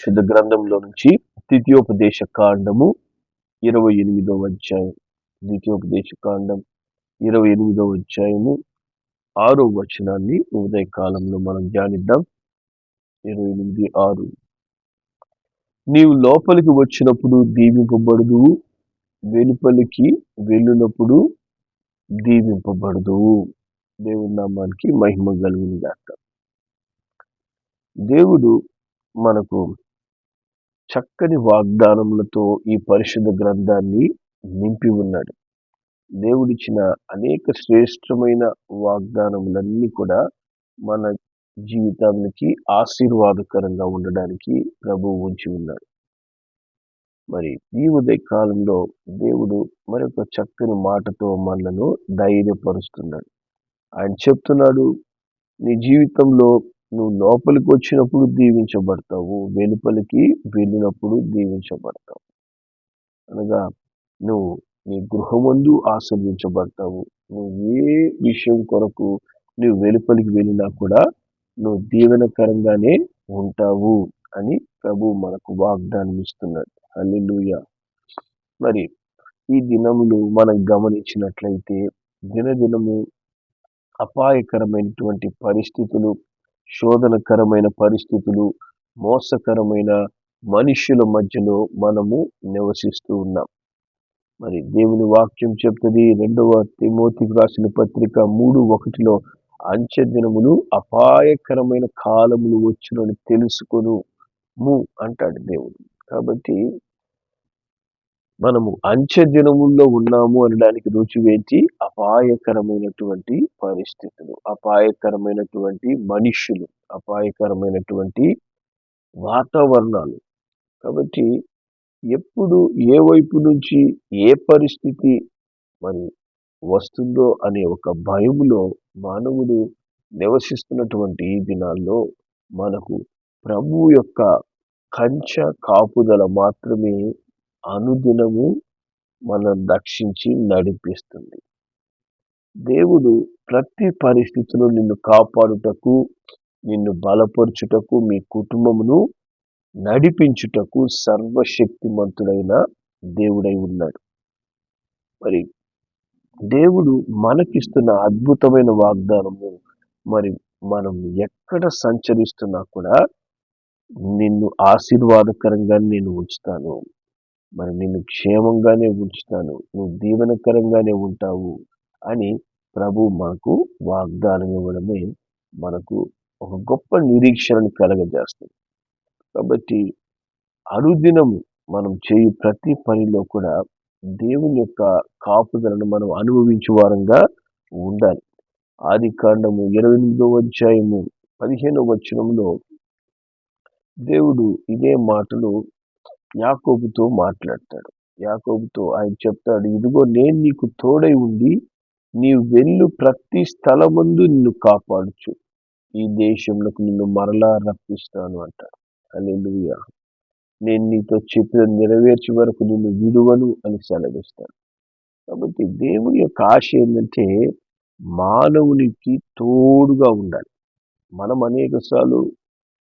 శుద్ధ గ్రంథంలో నుంచి ద్వితీయోపదేశ కాండము 28వ అధ్యాయం. ద్వితీయోపదేశ కాండం 28వ అధ్యాయము 6వ వచనాన్ని ఉదయ కాలంలో మనం ధ్యానిద్దాం. 28:6. నీవు లోపలికి వచ్చినప్పుడు దీవింపబడుదువు, వెలుపలికి వెళ్ళినప్పుడు దీవింపబడుదువు. దేవుని నామానికి మహిమ కలుగును గాక. దేవుడు మనకు చక్కని వాగ్దానములతో ఈ పరిశుద్ధ గ్రంథాన్ని నింపి ఉన్నాడు. దేవుడిచ్చిన అనేక శ్రేష్టమైన వాగ్దానములన్నీ కూడా మన జీవితానికి ఆశీర్వాదకరంగా ఉండడానికి ప్రభువు ఉంచి ఉన్నాడు. మరి ఈ ఉదయ కాలంలో దేవుడు మరొక చక్కని మాటతో మనలను ధైర్యపరుస్తున్నాడు. ఆయన చెప్తున్నాడు, నీ జీవితంలో నువ్వు లోపలికి వచ్చినప్పుడు దీవించబడతావు, వెలుపలికి వెళ్ళినప్పుడు దీవించబడతావు. అనగా నువ్వు నీ గృహమందు ఆశీర్వించబడతావు. నువ్వు ఏ విషయం కొరకు నువ్వు వెలుపలికి వెళ్ళినా కూడా నువ్వు దీవెనకరంగానే ఉంటావు అని ప్రభు మనకు వాగ్దానం ఇస్తున్నాడు. హల్లెలూయా. మరి ఈ దినములు మనం గమనించినట్లయితే దినదినము అపాయకరమైనటువంటి పరిస్థితులు, శోధనకరమైన పరిస్థితులు, మోసకరమైన మనుష్యుల మధ్యలో మనము నివసిస్తూ ఉన్నాం. మరి దేవుని వాక్యం చెప్తుంది 2వ తిమోతికి రాసిన పత్రిక 3:1 అంచె దినములు అపాయకరమైన కాలములు వచ్చునని తెలుసుకొనుము అంటాడు దేవుడు. కాబట్టి మనము అంచె దినముల్లో ఉన్నాము అనడానికి రుజువేంటి? అపాయకరమైనటువంటి పరిస్థితులు, అపాయకరమైనటువంటి మనుష్యులు, అపాయకరమైనటువంటి వాతావరణాలు. కాబట్టి ఎప్పుడు ఏ వైపు నుంచి ఏ పరిస్థితి మరి వస్తుందో అనే ఒక భయములో మానవుడు నివసిస్తున్నటువంటి ఈ దినాల్లో మనకు ప్రభు యొక్క కంచె కాపుదల మాత్రమే అనుదినము మనం రక్షించి నడిపిస్తుంది. దేవుడు ప్రతి పరిస్థితిలో నిన్ను కాపాడుటకు, నిన్ను బలపరుచుటకు, మీ కుటుంబమును నడిపించుటకు సర్వశక్తిమంతుడైన దేవుడై ఉన్నాడు. మరి దేవుడు మనకిస్తున్న అద్భుతమైన వాగ్దానము, మరి మనం ఎక్కడ సంచరిస్తున్నా కూడా నిన్ను ఆశీర్వాదకరంగా నేను ఉంచుతాను, మరి నిన్ను క్షేమంగానే ఉంచుతాను, నువ్వు దీవెనకరంగానే ఉంటావు అని ప్రభు మనకు వాగ్దానం ఇవ్వడమే మనకు ఒక గొప్ప నిరీక్షణను కలగజేస్తుంది. కాబట్టి అనుదినము మనం చేయు ప్రతి పనిలో కూడా దేవుని యొక్క కాపుదలను మనం అనుభవించే వారంగా ఉండాలి. ఆదికాండము 28వ అధ్యాయము 15వ వచనంలో దేవుడు ఇదే మాటలు యాకోబుతో మాట్లాడతాడు. యాకోబుతో ఆయన చెప్తాడు, ఇదిగో నేను నీకు తోడై ఉండి నీవు వెళ్ళు ప్రతి స్థలమందు నిన్ను కాపాడుచు ఈ దేశంలోకి నిన్ను మరలా రప్పిస్తాను అంటాడు. హల్లెలూయా. నేను నీతో చెప్పిన నెరవేర్చే వరకు నిన్ను విడువను అని సెలవిస్తాను. కాబట్టి దేవుని యొక్క ఆశ ఏంటంటే మానవునికి తోడుగా ఉండాలి. మనం అనేకసార్లు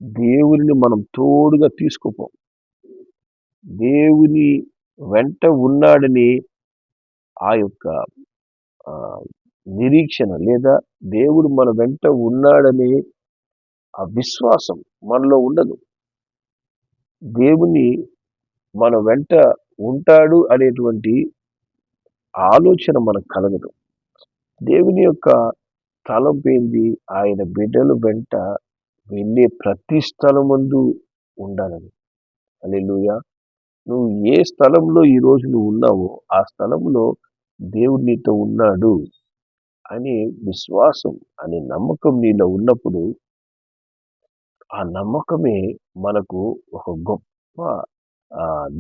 దేవుని మనం తోడుగా తీసుకుపోం. దేవుని వెంట ఉన్నాడని ఆ యొక్క నిరీక్షణ లేదా దేవుడు మన వెంట ఉన్నాడనే ఆ విశ్వాసం మనలో ఉండదు. దేవుని మన వెంట ఉంటాడు అనేటువంటి ఆలోచన మనకు కలగదు. దేవుని యొక్క తలంపు ఏంది? ఆయన బిడ్డల వెంట వెళ్ళే ప్రతి స్థలమందు ఉండాలని. హల్లెలూయా. నువ్వు ఏ స్థలంలో ఈరోజు నువ్వు ఉన్నావో ఆ స్థలంలో దేవుడు నీతో ఉన్నాడు అనే విశ్వాసం, అనే నమ్మకం నీలో ఉన్నప్పుడు ఆ నమ్మకమే మనకు ఒక గొప్ప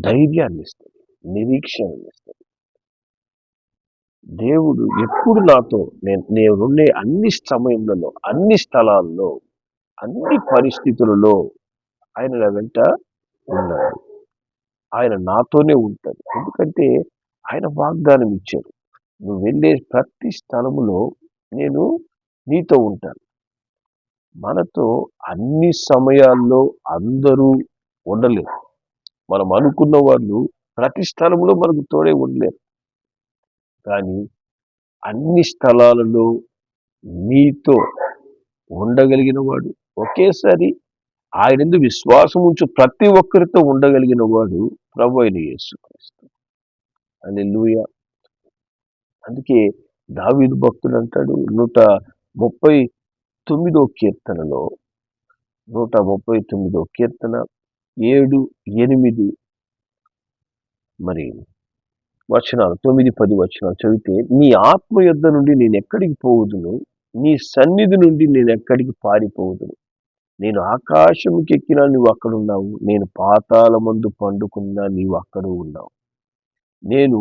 ధైర్యాన్ని ఇస్తుంది, నిరీక్షణని ఇస్తుంది. దేవుడు ఎప్పుడు నాతో నేనుండే అన్ని సమయంలో, అన్ని స్థలాల్లో, అన్ని పరిస్థితులలో ఆయన నా వెంట ఉన్నాడు. ఆయన నాతోనే ఉంటాడు. ఎందుకంటే ఆయన వాగ్దానం ఇచ్చాడు, నువ్వు వెళ్ళే ప్రతి స్థలములో నేను నీతో ఉంటాను. మనతో అన్ని సమయాల్లో అందరూ ఉండలేరు. మనం అనుకున్న వాళ్ళు ప్రతి స్థలంలో మనకు తోడే ఉండలేరు. కానీ అన్ని స్థలాలలో నీతో ఉండగలిగిన వాడు, ఒకేసారి ఆయనందు విశ్వాసం ఉంచు ప్రతి ఒక్కరితో ఉండగలిగిన వాడు ప్రభువైన యేసుక్రీస్తు. హల్లెలూయా. అందుకే దావీదు భక్తుడు అంటాడు 139 కీర్తనలో, 139 కీర్తన 7, 8 మరి వచనాలు, 9, 10 వచనాలు చదివితే, నీ ఆత్మ యొద్ద నుండి నేను ఎక్కడికి పోవుదును, నీ సన్నిధి నుండి నేను ఎక్కడికి పారిపోవుదును. నేను ఆకాశముకి ఎక్కినా నువ్వు అక్కడ ఉన్నావు, నేను పాతాళమందు పండుకున్నా నీవు అక్కడ ఉన్నావు. నేను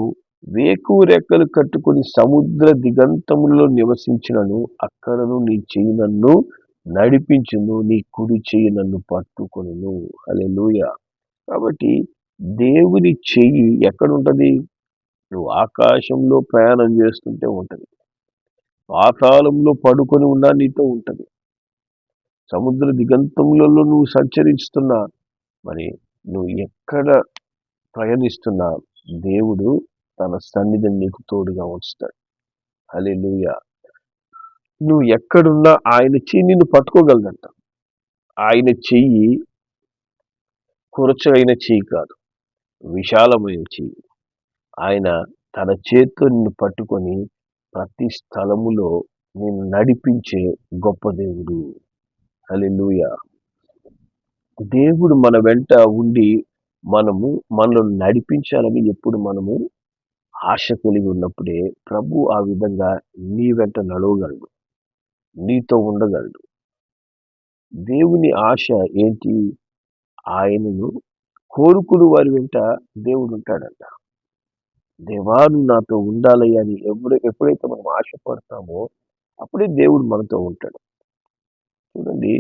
వేకువ రెక్కలు కట్టుకుని సముద్ర దిగంతములలో నివసించినను అక్కడను నీ చెయ్యి నన్ను నడిపించును, నీ కుడి చెయ్యి నన్ను పట్టుకొనును. హల్లెలూయా. కాబట్టి దేవుని చెయ్యి ఎక్కడుంటది? నువ్వు ఆకాశంలో ప్రయాణం చేస్తుంటే ఉంటది, పాతాళంలో పడుకొని ఉన్నా నీతో ఉంటది, సముద్ర దిగంతములలో నువ్వు సంచరిస్తున్నా, మరి నువ్వు ఎక్కడ ప్రయాణిస్తున్నా దేవుడు తన సన్నిధిని నీకు తోడుగా ఉంచుతాడు. హల్లెలూయా. నువ్వు ఎక్కడున్నా ఆయన చెయ్యి నిన్ను పట్టుకోగలదంట. ఆయన చెయ్యి కురచైన చెయ్యి కాదు, విశాలమైన చెయ్యి. ఆయన తన చేతితో నిన్ను పట్టుకొని ప్రతి స్థలములో నిన్ను నడిపించే గొప్ప దేవుడు. హల్లెలూయా. దేవుడు మన వెంట ఉండి మనల్ని నడిపించాలని ఎప్పుడు మనము ఆశ కలిగి ఉన్నప్పుడే ప్రభు ఆ విధంగా నీ వెంట నడవగలడు, నీతో ఉండగలడు. దేవుని ఆశ ఏంటి? ఆయనను కోరుకుని వారి వెంట దేవుడు ఉంటాడంట. దేవా నువ్వు నాతో ఉండాలి అని ఎప్పుడైతే మనం ఆశపడతామో అప్పుడే దేవుడు మనతో ఉంటాడు. చూడండి,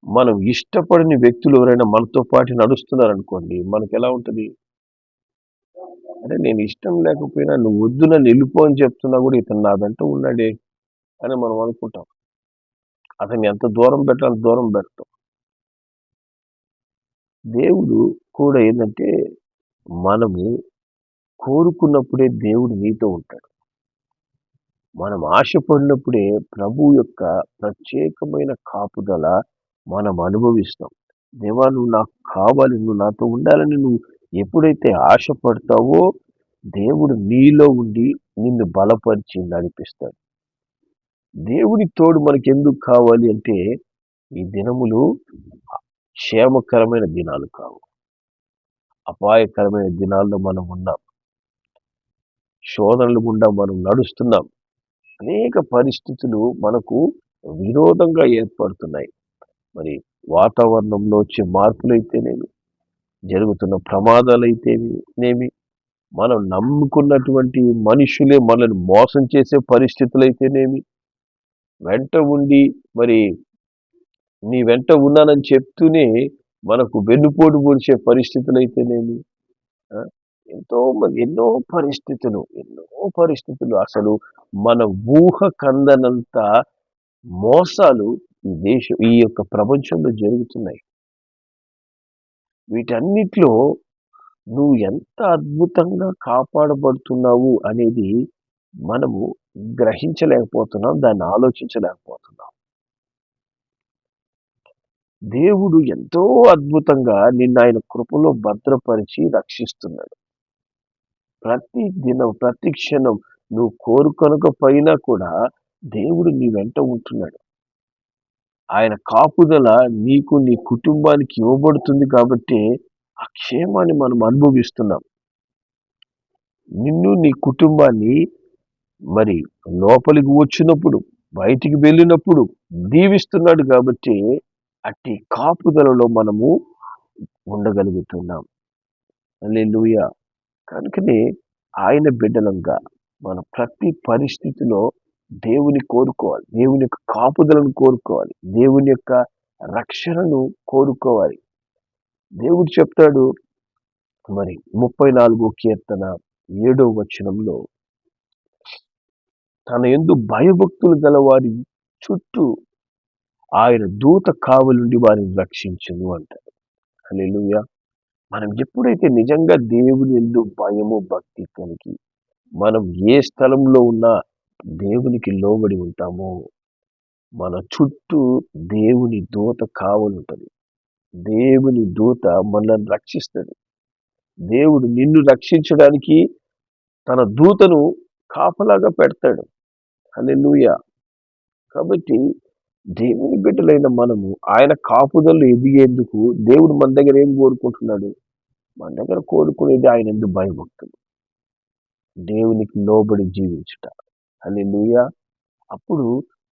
మనం ఇష్టపడిన వ్యక్తులు ఎవరైనా మనతో పాటు నడుస్తున్నారనుకోండి, మనకు ఎలా ఉంటుంది? అంటే నేను ఇష్టం లేకపోయినా నువ్వు వద్దు నన్ను వెళ్ళిపో అని చెప్తున్నా కూడా ఇతను నా వెంట ఉన్నాడే అని మనం అనుకుంటాం. అతన్ని ఎంత దూరం పెట్టాలి దూరం పెడతాం. దేవుడు కూడా ఏంటంటే, మనము కోరుకున్నప్పుడే దేవుడు నీతో ఉంటాడు. మనం ఆశపడినప్పుడే ప్రభు యొక్క ప్రత్యేకమైన కాపుదల మనం అనుభవిస్తాం. దేవా నువ్వు నాకు కావాలి, నువ్వు నాతో ఉండాలని నువ్వు ఎప్పుడైతే ఆశపడతావో దేవుడు నీలో ఉండి నిన్ను బలపరిచి నడిపిస్తాడు. దేవుడి తోడు మనకి ఎందుకు కావాలి అంటే, ఈ దినములు క్షేమకరమైన దినాలు కావు, అపాయకరమైన దినాల్లో మనం ఉన్నాం. శోధనలు గుండా మనం నడుస్తున్నాం. అనేక పరిస్థితులు మనకు విరోధంగా ఏర్పడుతున్నాయి. మరి వాతావరణంలో వచ్చే మార్పులైతేనేమి, జరుగుతున్న ప్రమాదాలైతేనేమి, మనం నమ్ముకున్నటువంటి మనుషులే మనల్ని మోసం చేసే పరిస్థితులైతేనేమి, వెంట ఉండి మరి నీ వెంట ఉన్నానని చెప్తూనే మనకు వెన్నుపోటు పొడిచే పరిస్థితులైతేనేమి, ఎన్నో పరిస్థితులు అసలు మన ఊహ కందనంత మోసాలు ఈ యొక్క ప్రపంచంలో జరుగుతున్నాయి. వీటన్నిటిలో నువ్వు ఎంత అద్భుతంగా కాపాడబడుతున్నావు అనేది మనము గ్రహించలేకపోతున్నాం, దాన్ని ఆలోచించలేకపోతున్నాం. దేవుడు ఎంతో అద్భుతంగా నిన్ను ఆయన కృపలో భద్రపరిచి రక్షిస్తున్నాడు. ప్రతి దినం, ప్రతి క్షణం నువ్వు కోరుకొనకపోయినా కూడా దేవుడు నీ వెంట ఉంటున్నాడు. ఆయన కాపుదల నీకు, నీ కుటుంబానికి ఇవ్వబడుతుంది కాబట్టి ఆ క్షేమాన్ని మనం అనుభవిస్తున్నాం. నిన్ను, నీ కుటుంబాన్ని మరి లోపలికి వచ్చినప్పుడు, బయటికి వెళ్ళినప్పుడు దీవిస్తున్నాడు కాబట్టి అట్టి కాపుదలలో మనము ఉండగలుగుతున్నాం. హల్లెలూయా. కనుకనే ఆయన బిడ్డలంగా మనం ప్రతి పరిస్థితిలో దేవుని కోరుకోవాలి, దేవుని యొక్క కాపుదలను కోరుకోవాలి, దేవుని యొక్క రక్షణను కోరుకోవాలి. దేవుడు చెప్తాడు మరి 34 కీర్తన 7వ వచనంలో, తన యందు భయభక్తులు గల వారి చుట్టూ ఆయన దూత కావలి నుండి వారిని రక్షించును అంటారు. హల్లెలూయా. మనం ఎప్పుడైతే నిజంగా దేవుని యందు భయము భక్తి కలిగి మనం ఏ స్థలంలో ఉన్నా దేవునికి లోబడి ఉంటామో మన చుట్టూ దేవుని దూత కావలి ఉంటది. దేవుని దూత మనల్ని రక్షిస్తది. దేవుడు నిన్ను రక్షించడానికి తన దూతను కాపలాగా పెడతాడు. హల్లెలూయా. కాబట్టి దేవుని బిడ్డలైన మనము ఆయన కాపుదలు ఎదిగేందుకు దేవుడు మన దగ్గర ఏం కోరుకుంటున్నాడు? మన దగ్గర కోరుకునేది ఆయన యందు భయభక్తులు, దేవునికి లోబడి జీవించుట. హల్లెలూయా. అప్పుడు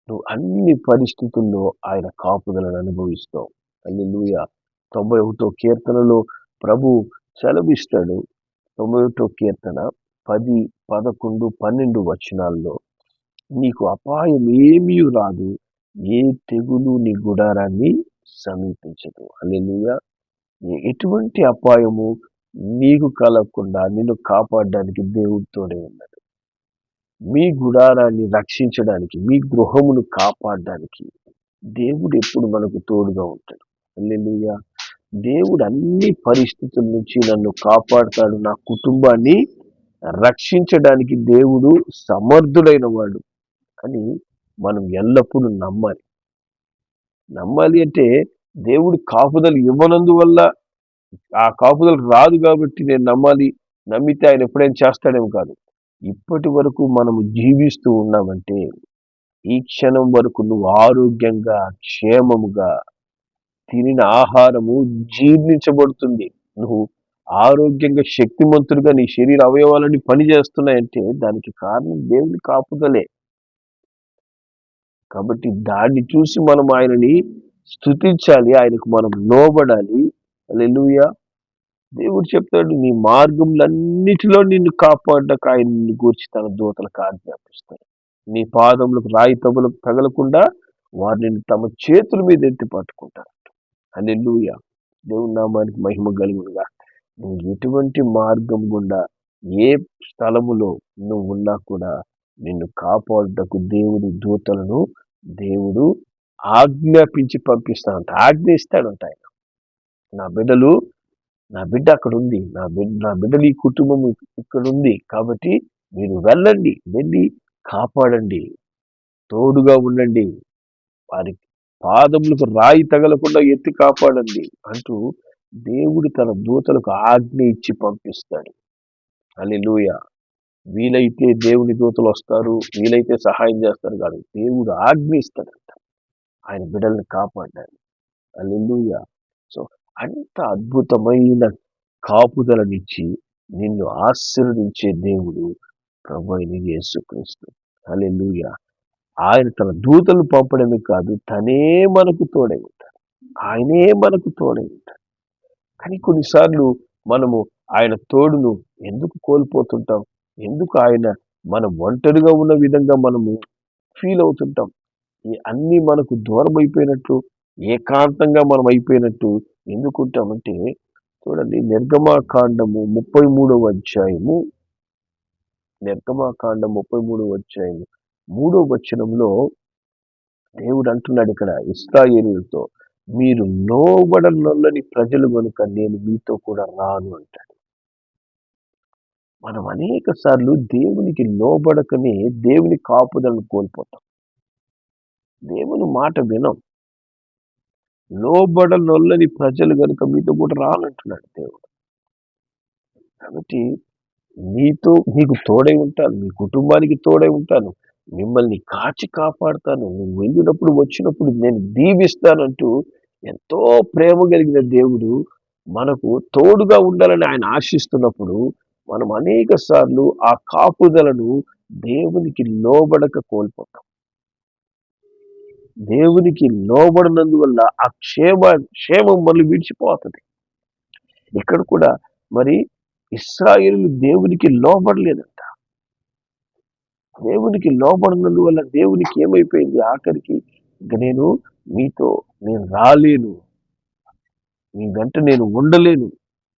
నువ్వు అన్ని పరిస్థితుల్లో ఆయన కాపుదలను అనుభవిస్తావు. హల్లెలూయా. 91 కీర్తనలో ప్రభు సెలవిస్తాడు. 91 కీర్తన 10, 11, 12 వచనాల్లో నీకు అపాయం ఏమీ రాదు, ఏ తెగులు నీ గుడారాన్ని సమీపించదు. హల్లెలూయా. ఎటువంటి అపాయము నీకు కలగకుండా నిన్ను కాపాడడానికి దేవుడు తోడే ఉన్నాడు. మీ గుడారాన్ని రక్షించడానికి, మీ గృహమును కాపాడడానికి దేవుడు ఎప్పుడు మనకు తోడుగా ఉంటాడు. హల్లెలూయా. దేవుడు అన్ని పరిస్థితుల నుంచి నన్ను కాపాడుతాడు, నా కుటుంబాన్ని రక్షించడానికి దేవుడు సమర్థుడైన వాడు అని మనం ఎల్లప్పుడూ నమ్మాలి. నమ్మాలి అంటే దేవుడు కాపుదలు ఇవ్వనందువల్ల ఆ కాపుదలు రాదు కాబట్టి నేను నమ్మాలి, నమ్మితే ఆయన ఎప్పుడైనా చేస్తాడేమో కాదు. ఇప్పటి వరకు మనము జీవిస్తూ ఉన్నామంటే ఈ క్షణం వరకు నువ్వు ఆరోగ్యంగా క్షేమముగా తినిన ఆహారము జీర్ణించబడుతుంది. నువ్వు ఆరోగ్యంగా శక్తిమంతుడిగా నీ శరీర అవయవాలన్నీ పనిచేస్తున్నాయంటే దానికి కారణం దేవుని కాపుదలే. కాబట్టి దాన్ని చూసి మనం ఆయనని స్తుతించాలి, ఆయనకు మనం లోబడాలి. హల్లెలూయా. దేవుడు చెప్తాడు నీ మార్గములన్నిటిలో నిన్ను కాపాడక ఆయన నిన్ను గూర్చి తన దూతలకు ఆజ్ఞాపిస్తాడు. నీ పాదములకు రాయి తగలకుండా వారిని తమ చేతుల మీద ఎత్తి పట్టుకుంటారు. హల్లెలూయా. దేవుని నామానికి మహిమ కలుగునుగా. నువ్వు ఎటువంటి మార్గం గుండా ఏ స్థలములో నువ్వు ఉన్నా కూడా నిన్ను కాపాడుటకు దేవుడి దూతలను దేవుడు ఆజ్ఞాపించి పంపిస్తాడంట, ఆజ్ఞ ఇస్తాడంట ఆయన. నా బిడ్డ అక్కడ ఉంది, నా బిడ్డలు ఈ కుటుంబం ఇక్కడ ఉంది కాబట్టి మీరు వెళ్ళండి, వెళ్ళి కాపాడండి, తోడుగా ఉండండి, వారి పాదములకు రాయి తగలకుండా ఎత్తి కాపాడండి అంటూ దేవుడు తన దూతలకు ఆజ్ఞ ఇచ్చి పంపిస్తాడు. హల్లెలూయా. వీలైతే దేవుని దూతలు వస్తారు, వీలైతే సహాయం చేస్తారు కాదు, దేవుడు ఆజ్ఞ ఇస్తాడంట ఆయన బిడ్డల్ని కాపాడాలి. హల్లెలూయా. సో అంత అద్భుతమైన కాపుదలనిచ్చి నిన్ను ఆశీర్వదించే దేవుడు ప్రభువైన యేసుక్రీస్తు. హల్లెలూయా. ఆయన తన దూతలు పంపడమే కాదు, తనే మనకు తోడై ఉంటాడు. ఆయనే మనకు తోడై ఉంటాడు. కానీ కొన్నిసార్లు మనము ఆయన తోడును ఎందుకు కోల్పోతుంటాం? ఎందుకు ఆయన మనం ఒంటరిగా ఉన్న విధంగా మనము ఫీల్ అవుతుంటాం? అన్నీ మనకు దూరం అయిపోయినట్టు, ఏకాంతంగా మనం అయిపోయినట్టు ఎందుకుంటామంటే చూడండి, నిర్గమాకాండము 33వ అధ్యాయము 3వ వచనంలో దేవుడు అంటున్నాడు ఇక్కడ ఇశ్రాయేలీయులతో, మీరు లోబడనొల్లని ప్రజలు కనుక నేను మీతో కూడా రాను అంటాడు. మనం అనేక సార్లు దేవునికి లోబడకనే దేవుని కాపుదలను కోల్పోతాం, దేవుని మాట వినం. లోబడనొల్లని ప్రజలు కనుక మీతో కూడా రానంటున్నాడు దేవుడు. కాబట్టి నీకు తోడై ఉంటాను, మీ కుటుంబానికి తోడై ఉంటాను, మిమ్మల్ని కాచి కాపాడుతాను, నువ్వు వెళ్ళినప్పుడు వచ్చినప్పుడు నేను దీవిస్తానంటూ ఎంతో ప్రేమ కలిగిన దేవుడు మనకు తోడుగా ఉండాలని ఆయన ఆశిస్తున్నప్పుడు మనం అనేక సార్లు ఆ కాపుదలను దేవునికి లోబడక కోల్పోతాం. దేవునికి లోబడినందువల్ల ఆ క్షేమం మనల్ని విడిచిపోతుంది. ఇక్కడ కూడా మరి ఇశ్రాయేలు దేవునికి లోబడలేదంట. దేవునికి లోబడినందువల్ల దేవునికి ఏమైపోయింది? ఆఖరికి ఇంక నేను రాలేను, మీ వెంట నేను ఉండలేను,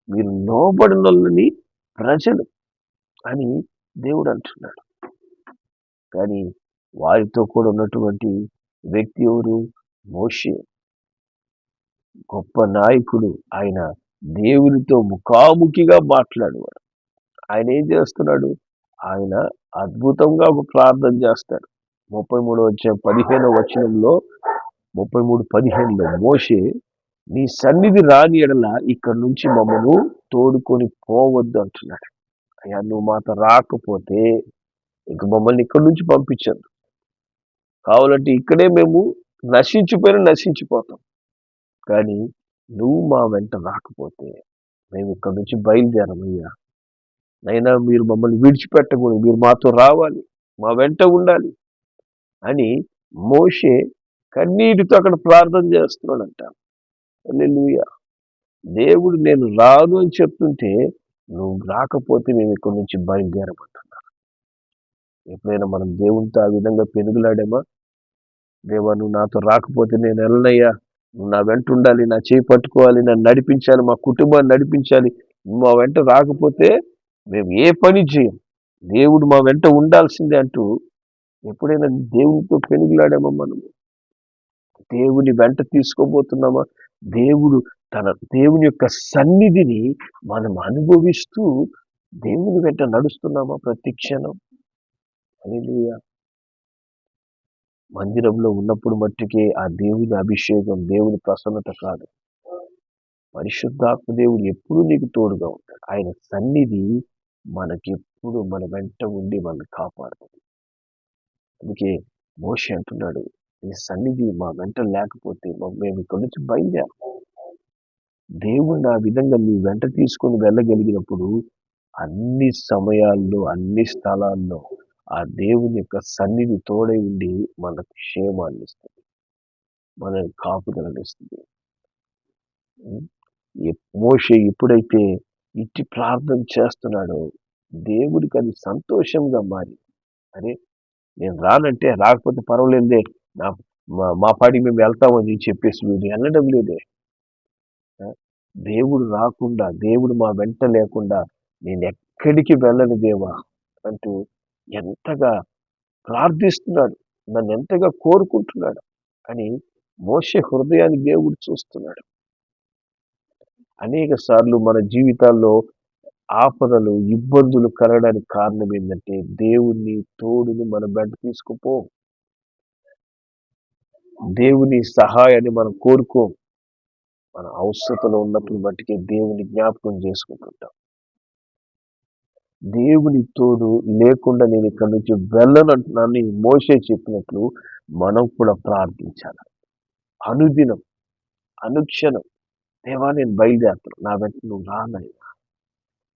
మీరు లోబడినోళ్ళని ప్రజలు అని దేవుడు అంటున్నాడు. కానీ వారితో కూడా ఉన్నటువంటి వ్యక్తి ఎవరు? మోషే గొప్ప నాయకుడు. ఆయన దేవునితో ముఖాముఖిగా మాట్లాడేవాడు. ఆయన ఏం చేస్తున్నాడు? ఆయన అద్భుతంగా ఒక ప్రార్థన చేస్తాడు. 33 వచనంలో మోషే, నీ సన్నిధి రాని ఎడల ఇక్కడి నుంచి మమ్మను తోడుకొని పోవద్దు అంటున్నాడు. అయ్యా, నువ్వు మాతో రాకపోతే ఇంక మమ్మల్ని ఇక్కడి నుంచి పంపించద్దు. కావాలంటే ఇక్కడే మేము నశించిపోతాం. కానీ నువ్వు మా వెంట రాకపోతే మేము ఇక్కడి నుంచి బయలుదేరమయ్యా. నైనా మీరు మమ్మల్ని విడిచిపెట్టకూడదు, మీరు మాతో రావాలి, మా వెంట ఉండాలి అని మోషే కన్నీటితో అక్కడ ప్రార్థన చేస్తున్నాడంట. హల్లెలూయా. దేవుడు నేను రాను అని చెప్తుంటే నువ్వు రాకపోతే మేము ఇక్కడి నుంచి బయలుదేరమంటున్నా. ఎప్పుడైనా మనం దేవునితో ఆ విధంగా పెనుగులాడామా? దేవా, నువ్వు నాతో రాకపోతే నేను వెళ్ళనయ్యా, నువ్వు నా వెంట ఉండాలి, నా చేయి పట్టుకోవాలి, నన్ను నడిపించాలి, మా కుటుంబాన్ని నడిపించాలి, నువ్వు మా వెంట రాకపోతే మేము ఏ పని చేయం, దేవుడు మా వెంట ఉండాల్సిందే అంటూ ఎప్పుడైనా దేవునితో పెనుగులాడామా? మనం దేవుని వెంట తీసుకోబోతున్నామా? దేవుని యొక్క సన్నిధిని మనం అనుభవిస్తూ దేవుని వెంట నడుస్తున్నామా ప్రతి క్షణం? హల్లెలూయా. మందిరంలో ఉన్నప్పుడు మట్టుకే ఆ దేవుని అభిషేకం, దేవుని ప్రసన్నత కాదు. పరిశుద్ధాత్మ దేవుడు ఎప్పుడూ నీకు తోడుగా ఉంటాడు. ఆయన సన్నిధి మనకెప్పుడు మన వెంట ఉండి మనల్ని కాపాడుతుంది. అందుకే మోషే అంటున్నాడు, నీ సన్నిధి మా వెంట లేకపోతే మేము ఇక్కడి నుంచి బయలుదేరం. దేవుణ్ణి ఆ విధంగా నీ వెంట తీసుకొని వెళ్ళగలిగినప్పుడు అన్ని సమయాల్లో, అన్ని స్థలాల్లో ఆ దేవుని యొక్క సన్నిధి తోడై ఉండి మనకు క్షేమాన్ని ఇస్తుంది, మనల్ని కాపుదలనిస్తుంది. మోషే ఎప్పుడైతే ఇట్టి ప్రార్థన చేస్తున్నాడో దేవుడికి అది సంతోషంగా మారి, అరే నేను రానంటే రాకపోతే పర్వాలేదే, మా పాటికి మేము వెళ్తామని చెప్పేసి వీడు వెళ్ళడం లేదే. దేవుడు రాకుండా, దేవుడు మా వెంట లేకుండా నేను ఎక్కడికి వెళ్ళను దేవా అంటూ ఎంతగా ప్రార్థిస్తున్నాడు, నన్ను ఎంతగా కోరుకుంటున్నాడు అని మోషే హృదయాన్ని దేవుడు చూస్తున్నాడు. అనేక సార్లు మన జీవితాల్లో ఆపదలు, ఇబ్బందులు కలగడానికి కారణం ఏంటంటే దేవుని తోడుని మన వెంట తీసుకుపో, దేవుని సహాయాన్ని మనం కోరుకోం. మన అవసరతలో ఉన్నప్పుడు బట్టికే దేవుని జ్ఞాపకం చేసుకుంటుంటాం. దేవుని తోడు లేకుండా నేను ఇక్కడి నుంచి వెళ్ళను అంటున్నాను మోషే చెప్పినట్లు మనం కూడా ప్రార్థించాలి. అనుదినం, అనుక్షణం, దేవా నేను బయలుదేరుతాను, నా వెంట నువ్వు రానయ్యా,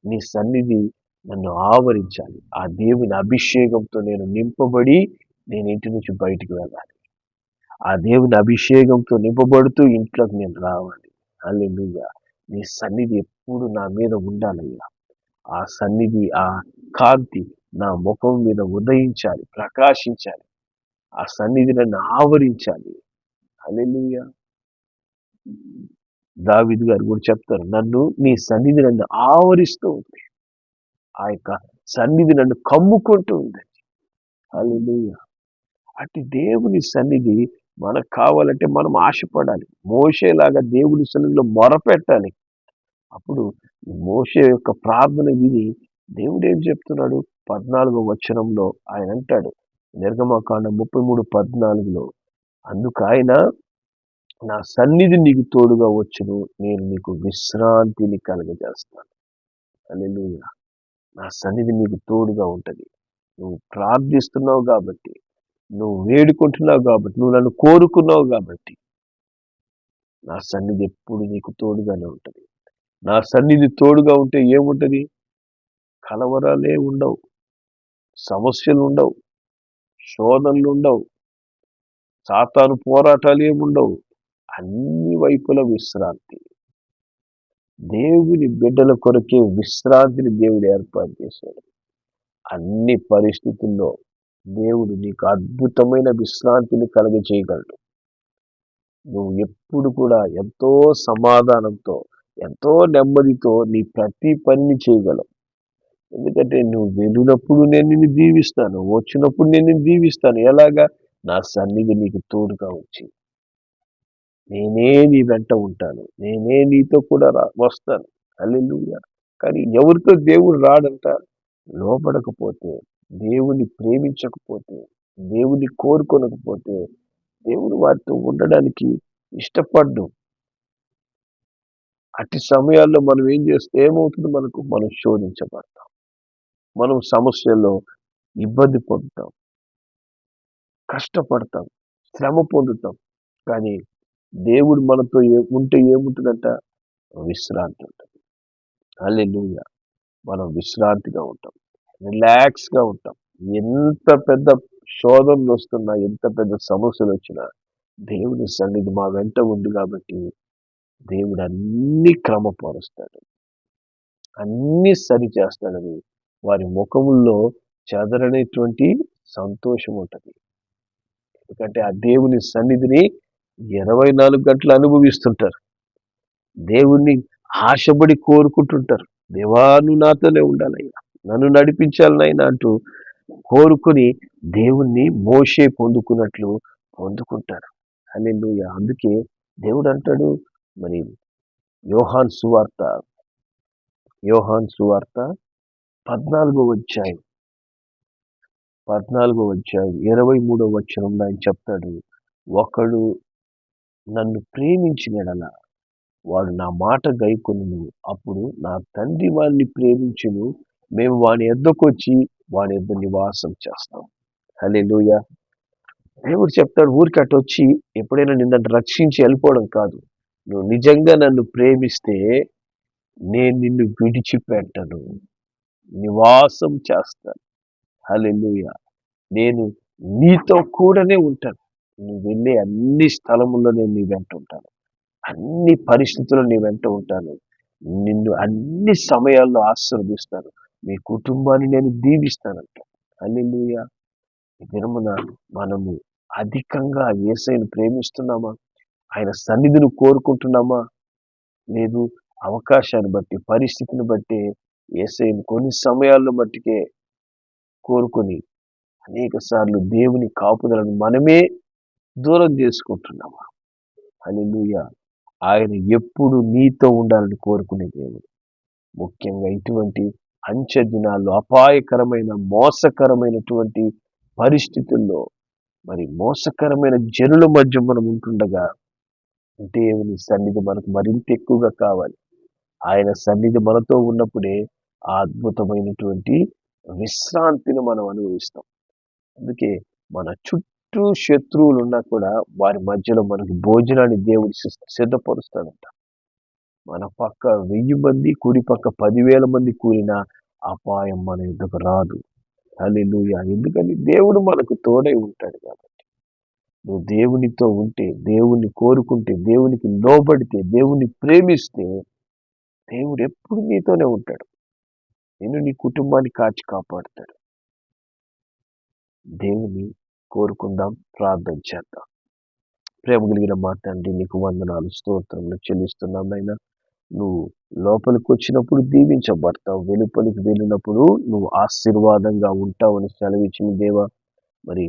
నీ సన్నిధి నన్ను ఆవరించాలి, ఆ దేవుని అభిషేకంతో నేను నింపబడి నేను ఇంటి నుంచి బయటికి వెళ్ళాలి, ఆ దేవుని అభిషేకంతో నింపబడుతూ ఇంట్లోకి నేను రావాలి. హల్లెలూయా. నీ సన్నిధి ఎప్పుడు నా మీద ఉండాలయ్యా. ఆ సన్నిధి, ఆ కాంతి నా ముఖం మీద ఉదయించాలి, ప్రకాశించాలి, ఆ సన్నిధి నన్ను ఆవరించాలి. హల్లెలూయా. దావీదు గారు కూడా చెప్తారు, నీ సన్నిధి నన్ను ఆవరిస్తూ ఉంది, ఆ యొక్క సన్నిధి నన్ను కమ్ముకుంటూ ఉంది. హల్లెలూయా. అటు దేవుని సన్నిధి మనకు కావాలంటే మనం ఆశపడాలి. మోషేలాగా దేవుని సన్నిధిలో మొరపెట్టాలి. అప్పుడు మోషే యొక్క ప్రార్థన విని దేవుడు ఏం చెప్తున్నాడు? 14వ వచనంలో ఆయన అంటాడు, నిర్గమకాండం 33:14, అందుకు ఆయన, నా సన్నిధి నీకు తోడుగా వచ్చును, నేను నీకు విశ్రాంతిని కలుగజేస్తాను. హల్లెలూయా. నా సన్నిధి నీకు తోడుగా ఉంటది. నువ్వు ప్రార్థిస్తున్నావు కాబట్టి, నువ్వు వేడుకుంటున్నావు కాబట్టి, నువ్వు నన్ను కోరుకున్నావు కాబట్టి నా సన్నిధి ఎప్పుడు నీకు తోడుగానే ఉంటది. నా సన్నిధి తోడుగా ఉంటే ఏముంటది? కలవరాలే ఉండవు, సమస్యలు ఉండవు, శోధనలు ఉండవు, సాతాను పోరాటాలు ఏముండవు. అన్ని వైపుల విశ్రాంతి. దేవుని బిడ్డల కొరకే విశ్రాంతిని దేవుడు ఏర్పాటు చేశాడు. అన్ని పరిస్థితుల్లో దేవుడు నీకు అద్భుతమైన విశ్రాంతిని కలుగజేయగలడు. నువ్వు ఎప్పుడు కూడా ఎంతో సమాధానంతో, ఎంతో నెమ్మదితో నీ ప్రతి పనిని చేయగలవు. ఎందుకంటే నువ్వు వెళ్ళినప్పుడు నేను నిన్ను దీవిస్తాను, వచ్చినప్పుడు నేను నిన్ను దీవిస్తాను. ఎలాగా? నా సన్నిధి నీకు తోడుగా వచ్చి. నేనే నీ వెంట ఉంటాను, నేనే నీతో కూడా వస్తాను. హల్లెలూయా. కానీ ఎవరితో దేవుడు రాడంట? లోబడకపోతే, దేవుని ప్రేమించకపోతే, దేవుని కోరుకొనకపోతే దేవుడు వారితో ఉండడానికి ఇష్టపడ్డు. అట్టి సమయాల్లో మనం ఏం చేస్తే ఏమవుతుంది? మనం శోధించబడతాం, మనం సమస్యల్లో ఇబ్బంది పొందుతాం, కష్టపడతాం, శ్రమ పొందుతాం. కానీ దేవుడు మనతో ఉంటే ఏముంటుందంట? విశ్రాంతి ఉంటుంది. హల్లెలూయా. మనం విశ్రాంతిగా ఉంటాం, రిలాక్స్గా ఉంటాం. ఎంత పెద్ద శోధనలు వస్తున్నా, ఎంత పెద్ద సమస్యలు వచ్చినా దేవుని సన్నిధి మా వెంట ఉంది కాబట్టి దేవుడు అన్ని క్రమపరుస్తాడు, అన్ని సరి చేస్తాడని వారి ముఖముల్లో చెదరనేటువంటి సంతోషం ఉంటుంది. ఎందుకంటే ఆ దేవుని సన్నిధిని 24 గంటలు అనుభవిస్తుంటారు. దేవుణ్ణి ఆశపడి కోరుకుంటుంటారు. దేవా నువ్వు నాతోనే ఉండాలయ్యా, నన్ను నడిపించాలనైనా అంటూ కోరుకుని దేవుణ్ణి మోషే పొందుకున్నట్లు పొందుకుంటారు. హల్లెలూయా. అందుకే దేవుడు అంటాడు, మరి యోహాన్ సువార్త 14వ అధ్యాయం 23వ వచనంలో ఆయన చెప్తాడు, ఒకడు నన్ను ప్రేమించిన యెడల వాడు నా మాట గైకొనును, అప్పుడు నా తండ్రి వాడిని ప్రేమించును, మేము వాని యొద్దకొచ్చి వాని యొద్ద నివాసం చేస్తాం. హల్లెలూయా. దేవుడు చెప్తాడు, ఊరికి అటు వచ్చి ఎప్పుడైనా నిన్ను రక్షించి వెళ్ళిపోవడం కాదు. నువ్వు నిజంగా నన్ను ప్రేమిస్తే నేను నిన్ను విడిచిపెట్టను, నివాసం చేస్తాను. హల్లెలూయా. నేను నీతో కూడానే ఉంటాను. నువ్వు వెళ్ళే అన్ని స్థలముల్లో నేను నీ వెంట ఉంటాను, అన్ని పరిస్థితుల్లో నీ వెంట ఉంటాను, నిన్ను అన్ని సమయాల్లో ఆశీర్వదిస్తాను, మీ కుటుంబాన్ని నేను దీవిస్తానంట. హల్లెలూయా. ఈ దినమున మనము అధికంగా యేసయ్యను ప్రేమిస్తున్నామా? ఆయన సన్నిధిని కోరుకుంటున్నామా? లేదు, అవకాశాన్ని బట్టి, పరిస్థితిని బట్టి యేసయ్యను కొన్ని సమయాల్లో మట్టికే కోరుకొని అనేక సార్లు దేవుని కాపుదలను మనమే దూరం చేసుకుంటున్నామా? హల్లెలూయా. ఆయన ఎప్పుడు నీతో ఉండాలని కోరుకునే దేవుడు. ముఖ్యంగా ఇటువంటి అంచె దినాల్లో అపాయకరమైన, మోసకరమైనటువంటి పరిస్థితుల్లో, మరి మోసకరమైన జనుల మధ్య మనం ఉంటుండగా దేవుని సన్నిధి మనకు మరింత ఎక్కువగా కావాలి. ఆయన సన్నిధి మనతో ఉన్నప్పుడే ఆ అద్భుతమైనటువంటి విశ్రాంతిని మనం అనుభవిస్తాం. అందుకే మన చుట్టూ శత్రువులు ఉన్నా కూడా వారి మధ్యలో మనకు భోజనాన్ని దేవుడు సిద్ధపరుస్తాడంట. మన పక్క 1000 మంది, కుడి పక్క 10,000 మంది కూలిన అపాయం మన ఎదుకు రాదు. హల్లెలూయా. ఎందుకని దేవుడు మనకు తోడై ఉంటాడు కాబట్టి. నువ్వు దేవునితో ఉంటే, దేవుణ్ణి కోరుకుంటే, దేవునికి లోబడితే, దేవుణ్ణి ప్రేమిస్తే దేవుడు ఎప్పుడు నీతోనే ఉంటాడు. నిన్ను, నీ కుటుంబాన్ని కాచి కాపాడుతాడు. దేవుని కోరుకుందాం, ప్రార్థన చేద్దాం. ప్రేమ కలిగిన మా తండ్రి, నీకు వందనాలు, స్తోత్రములు చెల్లిస్తున్నాం నైనా. నువ్వు లోపలికి వచ్చినప్పుడు దీవించబడతావు, వెలుపలికి వెళ్ళినప్పుడు నువ్వు ఆశీర్వాదంగా ఉంటావని సెలవిచ్చిన దేవా, మరి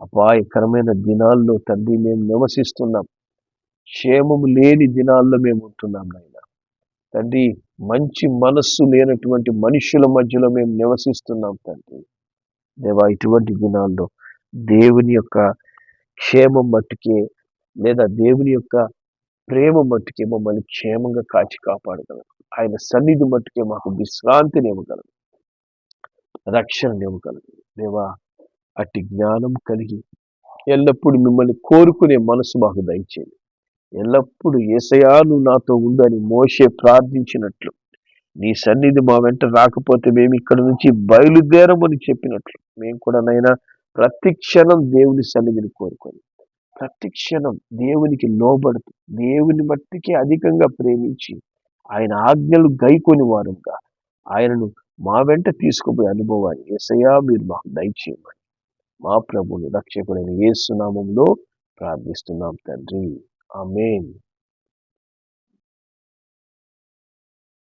అపాయకరమైన దినాల్లో తండ్రి మేము నివసిస్తున్నాం. క్షేమము లేని దినాల్లో మేము ఉంటున్నాం నాయన. తండ్రి, మంచి మనస్సు లేనటువంటి మనుషుల మధ్యలో మేము నివసిస్తున్నాం తండ్రి. దేవా, ఇటువంటి దినాల్లో దేవుని యొక్క క్షేమం మట్టుకే, లేదా దేవుని యొక్క ప్రేమ మట్టుకే మమ్మల్ని క్షేమంగా కాచి కాపాడగలరు. ఆయన సన్నిధి మట్టుకే మాకు విశ్రాంతిని ఇవ్వగలరు, రక్షణని ఇవ్వగలరు. దేవా, అట్టి జ్ఞానం కలిగి ఎల్లప్పుడూ మిమ్మల్ని కోరుకునే మనసు మాకు దయచేయండి. ఎల్లప్పుడూ యేసయ్యా నువ్వు నాతో ఉందని మోషే ప్రార్థించినట్లు, నీ సన్నిధి మా వెంట రాకపోతే మేము ఇక్కడ నుంచి బయలుదేరమని చెప్పినట్లు, మేము కూడా నైనా ప్రతి క్షణం దేవుని సన్నిధిని కోరుకొని, ప్రతి క్షణం దేవునికి లోబడుతూ, దేవుని మట్టికి అధికంగా ప్రేమించి, ఆయన ఆజ్ఞలు గైకొని వారుగా ఆయనను మా వెంట తీసుకుపోయే అనుభవాన్ని యేసయ్యా మీరు మాకు దయచేయమని మా ప్రభువుని రక్షకుడైన యేసు నామములో ప్రార్థిస్తున్నాం తండ్రి. ఆమేన్.